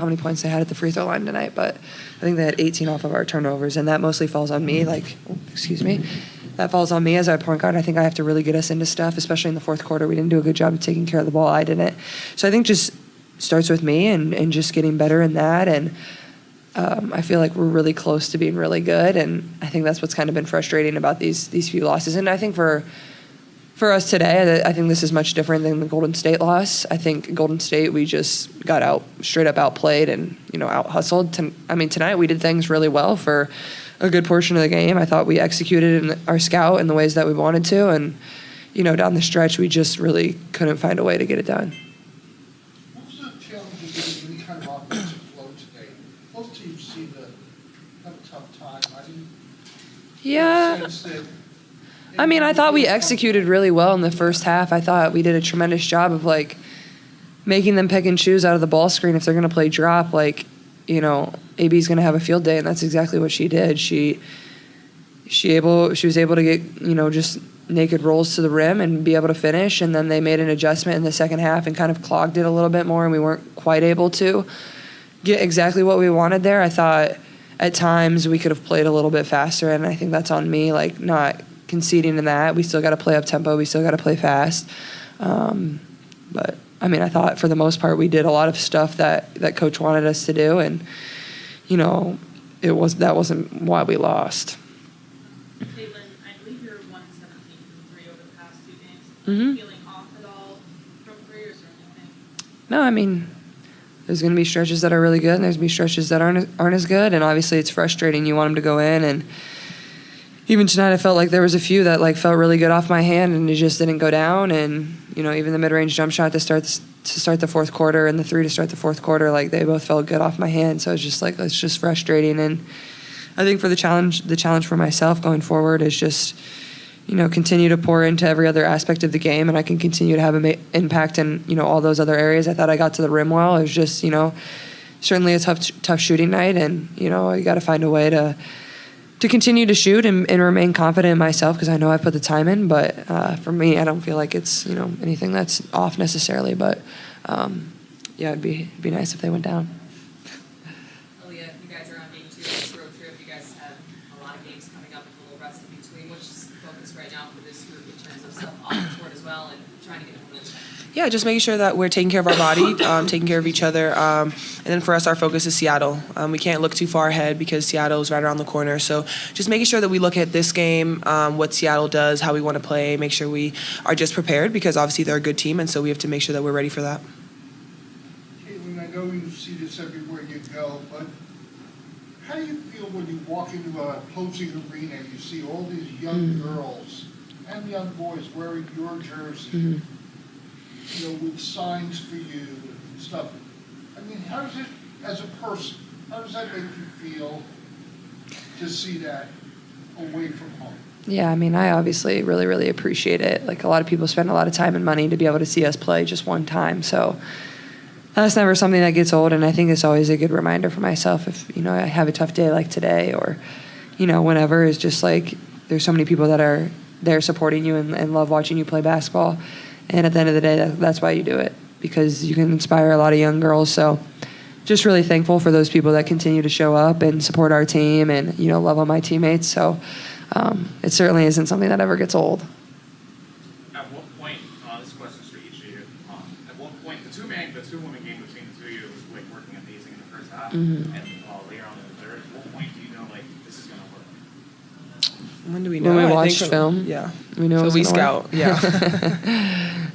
how many points they had at the free throw line tonight, but I think they had 18 off of our turnovers, and that mostly falls on me. That falls on me as our point guard. I think I have to really get us into stuff, especially in the fourth quarter. We didn't do a good job of taking care of the ball. I didn't. So I think just starts with me and just getting better in that. And I feel like we're really close to being really good, and I think that's what's kind of been frustrating about these few losses. And I think for us today, I think this is much different than the Golden State loss. I think Golden State, we just got straight up outplayed and, out-hustled. Tonight we did things really well for a good portion of the game. I thought we executed in our scout in the ways that we wanted to, and, down the stretch, we just really couldn't find a way to get it done. What was the challenge of getting any kind of offensive flow today? Both teams seem to have a tough time. I thought we executed really well in the first half. I thought we did a tremendous job of, making them pick and choose out of the ball screen if they're going to play drop. AB's going to have a field day, and that's exactly what she did. She was able to get, just naked rolls to the rim and be able to finish, and then they made an adjustment in the second half and kind of clogged it a little bit more, and we weren't quite able to get exactly what we wanted there. I thought at times we could have played a little bit faster, and I think that's on me, not conceding in that. We still got to play up tempo. We still got to play fast. But I thought for the most part we did a lot of stuff that coach wanted us to do, and that wasn't why we lost. Caitlin, I believe you're 1-17 from 3 over the past 2 games. Are you feeling off at all from 3 or anything? No, there's going to be stretches that are really good, and there's going to be stretches that aren't as good, and obviously it's frustrating. You want them to go in, and even tonight I felt like there was a few that felt really good off my hand, and it just didn't go down. And even the mid-range jump shot to start the fourth quarter and the 3 to start the fourth quarter, they both felt good off my hand. So it's just it's just frustrating. And I think for the challenge for myself going forward is just continue to pour into every other aspect of the game, and I can continue to have an impact in all those other areas. I thought I got to the rim well. It was just certainly a tough shooting night, and I got to find a way to continue to shoot and remain confident in myself, because I know I put the time in. But for me, I don't feel like it's anything that's off necessarily. But it'd be nice if they went down. Aliyah, you guys are on game 2 of this road trip. You guys have a lot of games coming up with a little rest in between. What's the focus right now for this group in terms of stuff off the court as well, and trying to get momentum? Yeah, just making sure that we're taking care of our body, taking care of each other. And then for us, our focus is Seattle. We can't look too far ahead because Seattle is right around the corner. So just making sure that we look at this game, what Seattle does, how we want to play, make sure we are just prepared, because obviously they're a good team, and so we have to make sure that we're ready for that. Caitlin, I know you see this everywhere you go, but how do you feel when you walk into a opposing arena and you see all these young girls and young boys wearing your jersey? With signs for you and stuff. How does it, as a person, how does that make you feel to see that away from home? Yeah, I obviously really, really appreciate it. A lot of people spend a lot of time and money to be able to see us play just one time. So that's never something that gets old, and I think it's always a good reminder for myself if, I have a tough day like today, or, whenever. It's just there's so many people that are there supporting you and love watching you play basketball. And at the end of the day, that's why you do it, because you can inspire a lot of young girls. So just really thankful for those people that continue to show up and support our team and, love on my teammates. So it certainly isn't something that ever gets old. At what point, this question is for each of you, at what point, the two-woman game between the two of you was working amazing in the first half, and later on in the third, at what point do you know, this is going to work? When do we know? When we watch film. Yeah. We know so we scout. work. Yeah.